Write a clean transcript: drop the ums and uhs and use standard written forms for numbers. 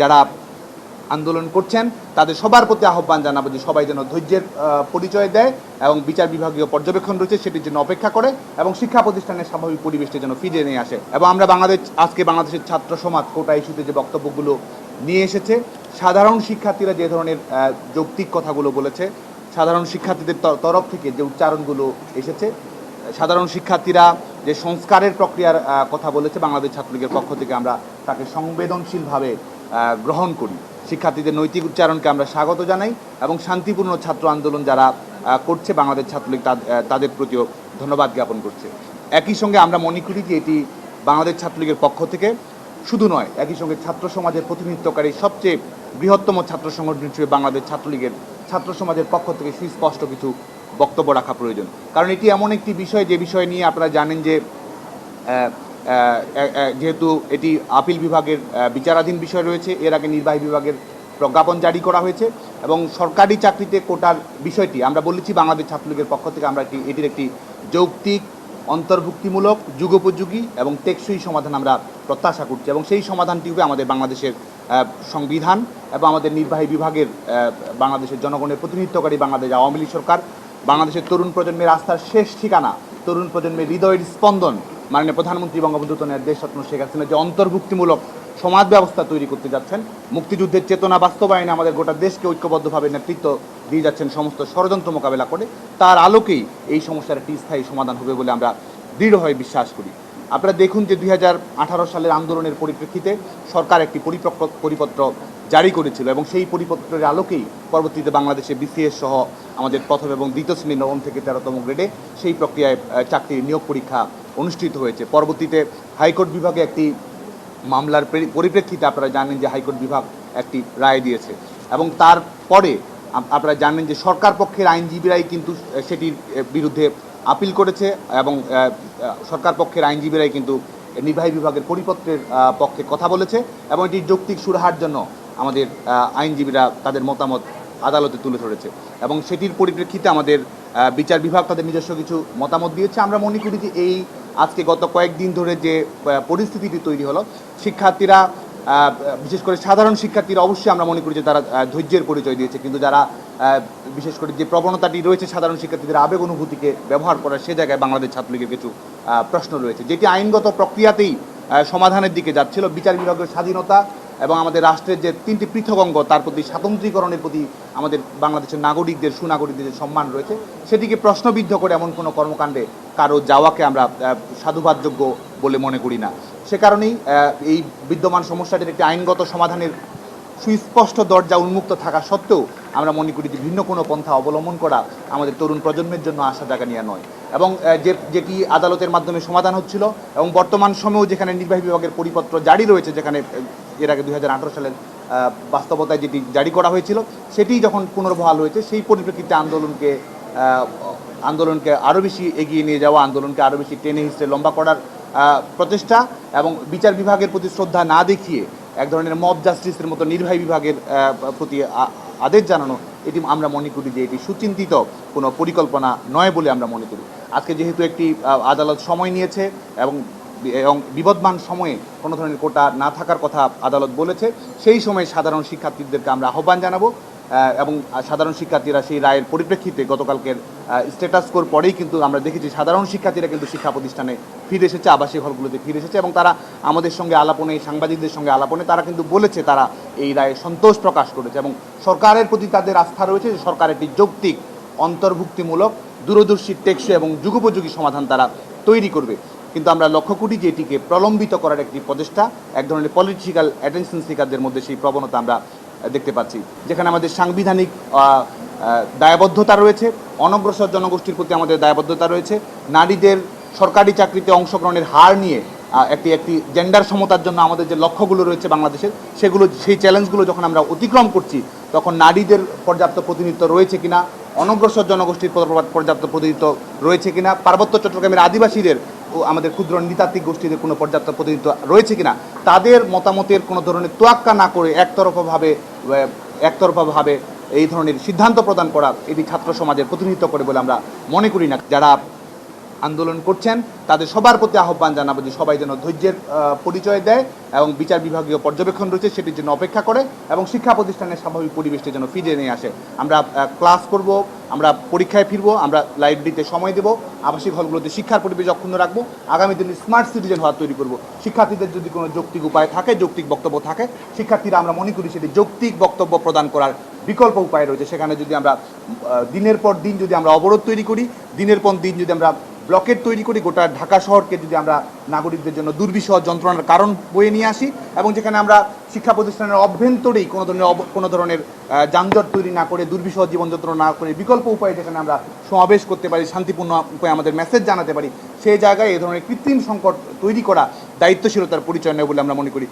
যারা আন্দোলন করছেন তাদের সবার প্রতি আহ্বান জানাবো যে সবাই যেন ধৈর্যের পরিচয় দেয় এবং বিচার বিভাগীয় পর্যবেক্ষণ রয়েছে সেটির জন্য অপেক্ষা করে এবং শিক্ষা প্রতিষ্ঠানের স্বাভাবিক পরিবেশটি যেন ফিরিয়ে নিয়ে আসে। এবং আমরা আজকে বাংলাদেশের ছাত্র সমাজ কোটা ইস্যুতে যে বক্তব্যগুলো নিয়ে এসেছে, সাধারণ শিক্ষার্থীরা যে ধরনের যৌক্তিক কথাগুলো বলেছে, সাধারণ শিক্ষার্থীদের তরফ থেকে যে উচ্চারণগুলো এসেছে, সাধারণ শিক্ষার্থীরা যে সংস্কারের প্রক্রিয়ার কথা বলেছে, বাংলাদেশ ছাত্রলীগের পক্ষ থেকে আমরা তাকে সংবেদনশীলভাবে গ্রহণ করি। শিক্ষার্থীদের নৈতিক উচ্চারণকে আমরা স্বাগত জানাই এবং শান্তিপূর্ণ ছাত্র আন্দোলন যারা করছে বাংলাদেশ ছাত্রলীগ তাদের প্রতিও ধন্যবাদ জ্ঞাপন করছে। একই সঙ্গে আমরা মনে করি যে এটি বাংলাদেশ ছাত্রলীগের পক্ষ থেকে শুধু নয়, একই সঙ্গে ছাত্র সমাজের প্রতিনিধিত্বকারী সবচেয়ে বৃহত্তম ছাত্র সংগঠন হিসেবে বাংলাদেশ ছাত্রলীগের ছাত্র সমাজের পক্ষ থেকে সুস্পষ্ট কিছু বক্তব্য রাখা প্রয়োজন। কারণ এটি এমন একটি বিষয় যে বিষয় নিয়ে আপনারা জানেন যে যেহেতু এটি আপিল বিভাগের বিচারাধীন বিষয় রয়েছে, এর আগে নির্বাহী বিভাগের প্রজ্ঞাপন জারি করা হয়েছে এবং সরকারি চাকরিতে কোটার বিষয়টি আমরা বলেছি বাংলাদেশ ছাত্রলীগের পক্ষ থেকে আমরা এটির একটি যৌক্তিক, অন্তর্ভুক্তিমূলক, যুগোপযোগী এবং টেকসই সমাধান আমরা প্রত্যাশা করছি এবং সেই সমাধানটি হবে আমাদের বাংলাদেশের সংবিধান এবং আমাদের নির্বাহী বিভাগের বাংলাদেশের জনগণের প্রতিনিধিত্বকারী বাংলাদেশ আওয়ামী লীগ সরকার, বাংলাদেশের তরুণ প্রজন্মের আস্থার শেষ ঠিকানা, তরুণ প্রজন্মের হৃদয়ের স্পন্দন মাননীয় প্রধানমন্ত্রী বঙ্গবন্ধু দেশরত্ন শেখ হাসিনা যে অন্তর্ভুক্তিমূলক সমাজ ব্যবস্থা তৈরি করতে যাচ্ছেন, মুক্তিযুদ্ধের চেতনা বাস্তবায়নে আমাদের গোটা দেশকে ঐক্যবদ্ধভাবে নেতৃত্ব দিয়ে যাচ্ছেন সমস্ত ষড়যন্ত্র মোকাবেলা করে, তার আলোকেই এই সমস্যার একটি স্থায়ী সমাধান হবে বলে আমরা দৃঢ়ভাবে বিশ্বাস করি। আপনারা দেখুন যে 2018 সালের আন্দোলনের পরিপ্রেক্ষিতে সরকার একটি পরিপত্র জারি করেছিল এবং সেই পরিপত্রের আলোকেই পরবর্তীতে বাংলাদেশে বিসিএস সহ আমাদের প্রথম এবং দ্বিতীয় শ্রেণীর 9ম থেকে 13তম গ্রেডে সেই প্রক্রিয়ায় চাকরির নিয়োগ পরীক্ষা অনুষ্ঠিত হয়েছে। পরবর্তীতে হাইকোর্ট বিভাগে একটি মামলার পরিপ্রেক্ষিতে আপনারা জানেন যে হাইকোর্ট বিভাগ একটি রায় দিয়েছে এবং তারপরে আপনারা জানেন যে সরকার পক্ষের আইনজীবীরাই কিন্তু সেটির বিরুদ্ধে আপিল করেছে এবং সরকার পক্ষের আইনজীবীরাই কিন্তু নির্বাহী বিভাগের পরিপত্রের পক্ষে কথা বলেছে এবং এটি যৌক্তিক সুরাহার জন্য আমাদের আইনজীবীরা তাদের মতামত আদালতে তুলে ধরেছে এবং সেটির পরিপ্রেক্ষিতে আমাদের বিচার বিভাগ তাদের নিজস্ব কিছু মতামত দিয়েছে। আমরা মনে করি যে এই আজকে গত কয়েকদিন ধরে যে পরিস্থিতিটি তৈরি হলো, শিক্ষার্থীরা বিশেষ করে সাধারণ শিক্ষার্থীরা অবশ্যই আমরা মনে করি যে তারা ধৈর্যের পরিচয় দিয়েছে, কিন্তু যারা বিশেষ করে যে প্রবণতাটি রয়েছে সাধারণ শিক্ষার্থীদের আবেগ অনুভূতিকে ব্যবহার করার, সে জায়গায় বাংলাদেশ ছাত্রলীগের কিছু প্রশ্ন রয়েছে যেটি আইনগত প্রক্রিয়াতেই সমাধানের দিকে যাচ্ছিল। বিচার বিভাগের স্বাধীনতা এবং আমাদের রাষ্ট্রের যে 3টি পৃথক অঙ্গ তার প্রতি স্বাতন্ত্রীকরণের প্রতি আমাদের বাংলাদেশের নাগরিকদের, সুনাগরিকদের যে সম্মান রয়েছে সেটিকে প্রশ্নবিদ্ধ করে এমন কোনো কর্মকাণ্ডে কারো যাওয়াকে আমরা সাধুবাদযোগ্য বলে মনে করি না। সে কারণেই এই বিদ্যমান সমস্যাটির একটি আইনগত সমাধানের সুস্পষ্ট দরজা উন্মুক্ত থাকা সত্ত্বেও আমরা মনে করি যে ভিন্ন কোনো পন্থা অবলম্বন করা আমাদের তরুণ প্রজন্মের জন্য আশা জাগা নিয়ে নয় এবং যেটি আদালতের মাধ্যমে সমাধান হচ্ছিল এবং বর্তমান সময়েও যেখানে নির্বাহী বিভাগের পরিপত্র জারি রয়েছে, যেখানে এর আগে 2018 সালের বাস্তবতায় যেটি জারি করা হয়েছিল সেটি যখন পুনর্বহাল হয়েছে, সেই পরিপ্রেক্ষিতে আন্দোলনকে আরও বেশি এগিয়ে নিয়ে যাওয়া, আন্দোলনকে আরও বেশি টেনে হিসেবে লম্বা করার প্রচেষ্টা এবং বিচার বিভাগের প্রতি শ্রদ্ধা না দেখিয়ে এক ধরনের মব জাস্টিসের মতো নির্বাহী বিভাগের প্রতি আদেশ জানানো, এটি আমরা মনে করি যে এটি সুচিন্তিত কোনো পরিকল্পনা নয় বলে আমরা মনে করি। আজকে যেহেতু একটি আদালত সময় নিয়েছে এবং বিবদমান সময়ে কোনো ধরনের কোটা না থাকার কথা আদালত বলেছে, সেই সময়ে সাধারণ শিক্ষার্থীদেরকে আমরা আহ্বান জানাবো এবং সাধারণ শিক্ষার্থীরা সেই রায়ের পরিপ্রেক্ষিতে গতকালকের স্ট্যাটাস স্কোর পরেই কিন্তু আমরা দেখেছি সাধারণ শিক্ষার্থীরা কিন্তু শিক্ষা প্রতিষ্ঠানে ফিরে এসেছে, আবাসিক হলগুলোতে ফিরে এসেছে এবং তারা আমাদের সঙ্গে আলাপনে, সাংবাদিকদের সঙ্গে আলাপনে তারা কিন্তু বলেছে তারা এই রায়ে সন্তোষ প্রকাশ করেছে এবং সরকারের প্রতি তাদের আস্থা রয়েছে যে সরকার একটি যৌক্তিক, অন্তর্ভুক্তিমূলক, দূরদর্শী, টেকসই এবং যুগোপযোগী সমাধান তারা তৈরি করবে। কিন্তু আমরা লক্ষ্য করি যে এটিকে প্রলম্বিত করার একটি প্রচেষ্টা, এক ধরনের পলিটিক্যাল অ্যাটেনশন সিকারদের মধ্যে সেই প্রবণতা আমরা দেখতে পাচ্ছি, যেখানে আমাদের সাংবিধানিক দায়বদ্ধতা রয়েছে, অনগ্রসর জনগোষ্ঠীর প্রতি আমাদের দায়বদ্ধতা রয়েছে, নারীদের সরকারি চাকরিতে অংশগ্রহণের হার নিয়ে একটি জেন্ডার সমতার জন্য আমাদের যে লক্ষ্যগুলো রয়েছে বাংলাদেশের, সেই চ্যালেঞ্জগুলো যখন আমরা অতিক্রম করছি তখন নারীদের পর্যাপ্ত প্রতিনিধিত্ব রয়েছে কিনা, অনগ্রসর জনগোষ্ঠীর পর্যাপ্ত প্রতিনিধিত্ব রয়েছে কিনা, পার্বত্য চট্টগ্রামের আদিবাসীদের ও আমাদের ক্ষুদ্র নৃতাত্ত্বিক গোষ্ঠীদের কোনো পর্যাপ্ত প্রতিনিধিত্ব রয়েছে কিনা, তাদের মতামতের কোনো ধরনের তোয়াক্কা না করে একতরফাভাবে এই ধরনের সিদ্ধান্ত প্রদান করা এটি ছাত্র সমাজের প্রতিনিধিত্ব করে বলে আমরা মনে করি না। যারা আন্দোলন করছেন তাদের সবার প্রতি আহ্বান জানাবো যে সবাই যেন ধৈর্যের পরিচয় দেয় এবং বিচার বিভাগীয় পর্যবেক্ষণ রয়েছে সেটির জন্য অপেক্ষা করে এবং শিক্ষা প্রতিষ্ঠানের স্বাভাবিক পরিবেশটি যেন ফিরিয়ে নিয়ে আসে। আমরা ক্লাস করব, আমরা পরীক্ষায় ফিরবো, আমরা লাইব্রেরিতে সময় দেব, আবাসিক হলগুলোতে শিক্ষার পরিবেশ অক্ষুণ্ণ রাখবো, আগামী দিনে স্মার্ট সিটিজেন হওয়ার তৈরি করব। শিক্ষার্থীদের যদি কোনো যৌক্তিক উপায় থাকে, যৌক্তিক বক্তব্য থাকে, শিক্ষার্থীরা আমরা মনে করি সেটি যৌক্তিক বক্তব্য প্রদান করার বিকল্প উপায় রয়েছে। সেখানে যদি আমরা দিনের পর দিন যদি আমরা অবরোধ তৈরি করি, দিনের পর দিন যদি আমরা ব্লকেট তৈরি করি, গোটা ঢাকা শহরকে যদি আমরা নাগরিকদের জন্য দুর্বিষহ যন্ত্রণার কারণ বয়ে নিয়ে আসি এবং যেখানে আমরা শিক্ষা প্রতিষ্ঠানের অভ্যন্তরেই কোনো ধরনের যানজট তৈরি না করে, দুর্বিষহ জীবন যন্ত্রণা না করে বিকল্প উপায়ে যেখানে আমরা সমাবেশ করতে পারি, শান্তিপূর্ণ উপায়ে আমাদের মেসেজ জানাতে পারি, সেই জায়গায় এই ধরনের কৃত্রিম সংকট তৈরি করা দায়িত্বশীলতার পরিচয় নেই বলে আমরা মনে করি।